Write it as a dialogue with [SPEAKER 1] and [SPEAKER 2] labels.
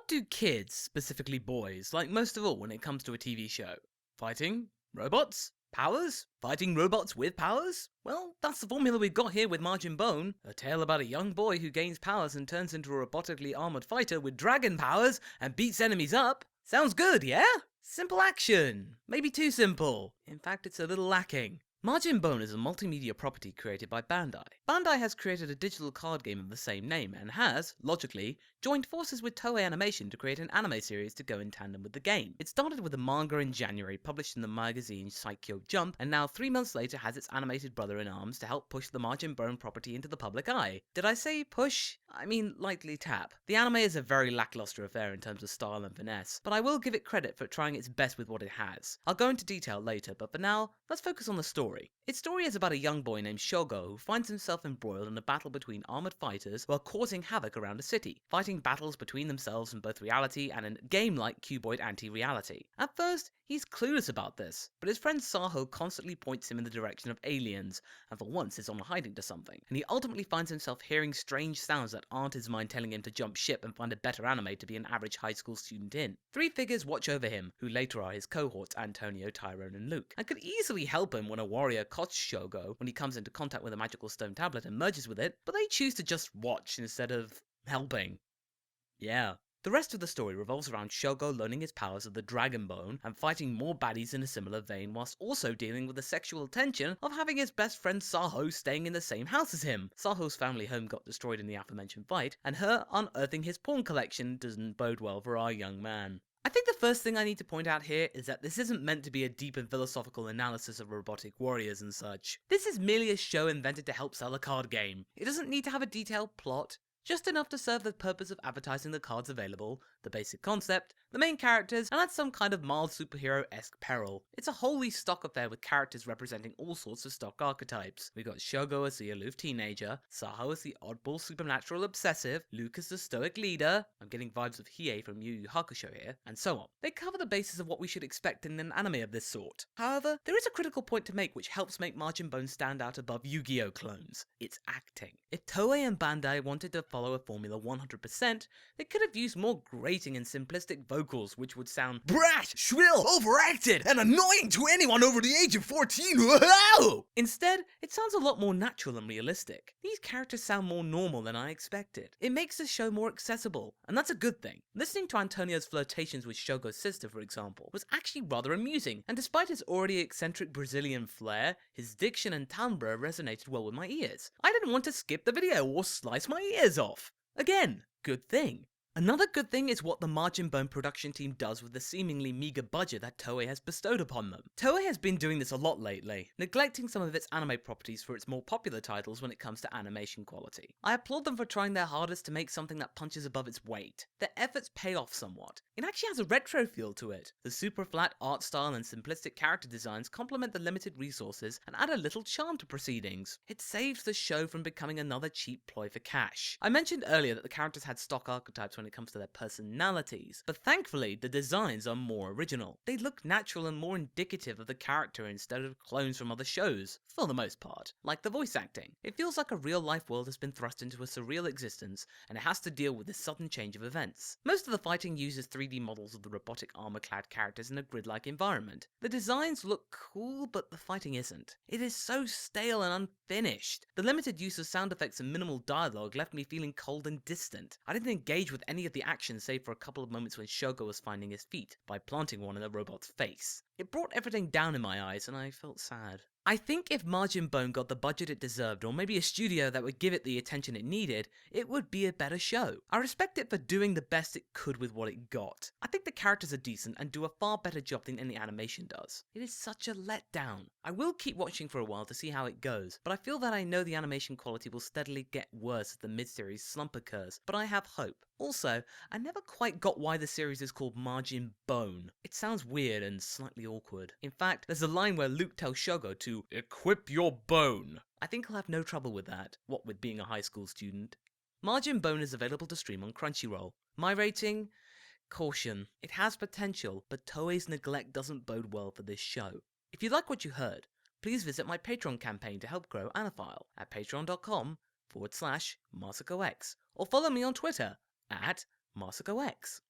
[SPEAKER 1] What do kids, specifically boys, like most of all when it comes to a TV show? Fighting? Robots? Powers? Fighting robots with powers? Well, that's the formula we've got here with Majin Bone, a tale about a young boy who gains powers and turns into a robotically armoured fighter with dragon powers and beats enemies up. Sounds good, yeah? Simple action. Maybe too simple. In fact, it's a little lacking. Majin Bone is a multimedia property created by Bandai. Bandai has created a digital card game of the same name and has, logically, joined forces with Toei Animation to create an anime series to go in tandem with the game. It started with a manga in January published in the magazine Saikyo Jump, and now 3 months later has its animated brother in arms to help push the Majin Bone property into the public eye. Did I say push? I mean lightly tap. The anime is a very lackluster affair in terms of style and finesse, but I will give it credit for trying its best with what it has. I'll go into detail later, but for now, let's focus on the story. Its story is about a young boy named Shogo who finds himself embroiled in a battle between armoured fighters while causing havoc around a city, fighting battles between themselves in both reality and in game-like cuboid anti-reality. At first, he's clueless about this, but his friend Saho constantly points him in the direction of aliens, and for once is on hiding to something, and he ultimately finds himself hearing strange sounds that aren't his mind telling him to jump ship and find a better anime to be an average high school student in. 3 figures watch over him, who later are his cohorts Antonio, Tyrone and Luke, and could easily help him when a warrior costs Shogo when he comes into contact with a magical stone tablet and merges with it, but they choose to just watch instead of helping. Yeah. The rest of the story revolves around Shogo learning his powers of the Dragon Bone and fighting more baddies in a similar vein, whilst also dealing with the sexual tension of having his best friend Saho staying in the same house as him. Saho's family home got destroyed in the aforementioned fight, and her unearthing his porn collection doesn't bode well for our young man. I think the first thing I need to point out here is that this isn't meant to be a deep and philosophical analysis of robotic warriors and such. This is merely a show invented to help sell a card game. It doesn't need to have a detailed plot, just enough to serve the purpose of advertising the cards available, the basic concept, the main characters, and add some kind of mild superhero-esque peril. It's a wholly stock affair with characters representing all sorts of stock archetypes. We got Shogo as the aloof teenager, Saho as the oddball supernatural obsessive, Luke as the stoic leader, I'm getting vibes of Hiei from Yu Yu Hakusho here, and so on. They cover the basis of what we should expect in an anime of this sort. However, there is a critical point to make which helps make Majin Bone stand out above Yu-Gi-Oh clones. It's acting. If Toei and Bandai wanted to follow a formula 100%, they could have used more grating and simplistic vocals which would sound brash, shrill, overacted, and annoying to anyone over the age of 14. Instead, it sounds a lot more natural and realistic. These characters sound more normal than I expected. It makes the show more accessible, and that's a good thing. Listening to Antonio's flirtations with Shogo's sister, for example, was actually rather amusing, and despite his already eccentric Brazilian flair, his diction and timbre resonated well with my ears. I didn't want to skip the video or slice my ears off. Again, good thing. Another good thing is what the Majin Bone production team does with the seemingly meager budget that Toei has bestowed upon them. Toei has been doing this a lot lately, neglecting some of its anime properties for its more popular titles when it comes to animation quality. I applaud them for trying their hardest to make something that punches above its weight. Their efforts pay off somewhat. It actually has a retro feel to it. The super flat art style and simplistic character designs complement the limited resources and add a little charm to proceedings. It saves the show from becoming another cheap ploy for cash. I mentioned earlier that the characters had stock archetypes when it comes to their personalities, but thankfully the designs are more original. They look natural and more indicative of the character instead of clones from other shows, for the most part. Like the voice acting. It feels like a real life world has been thrust into a surreal existence and it has to deal with this sudden change of events. Most of the fighting uses 3D models of the robotic armor-clad characters in a grid-like environment. The designs look cool, but the fighting isn't. It is so stale and unfinished. The limited use of sound effects and minimal dialogue left me feeling cold and distant. I didn't engage with any of the action save for a couple of moments when Shogo was finding his feet by planting one in the robot's face. It brought everything down in my eyes and I felt sad. I think if Majin Bone got the budget it deserved, or maybe a studio that would give it the attention it needed, it would be a better show. I respect it for doing the best it could with what it got. I think the characters are decent and do a far better job than any animation does. It is such a letdown. I will keep watching for a while to see how it goes, but I feel that I know the animation quality will steadily get worse as the mid-series slump occurs, but I have hope. Also, I never quite got why the series is called Majin Bone. It sounds weird and slightly awkward. In fact, there's a line where Luke tells Shogo to equip your bone. I think I'll have no trouble with that, what with being a high school student. Majin Bone is available to stream on Crunchyroll. My rating? Caution. It has potential, but Toei's neglect doesn't bode well for this show. If you like what you heard, please visit my Patreon campaign to help grow Anifile at patreon.com/MasakoX, or follow me on Twitter at MasakoX.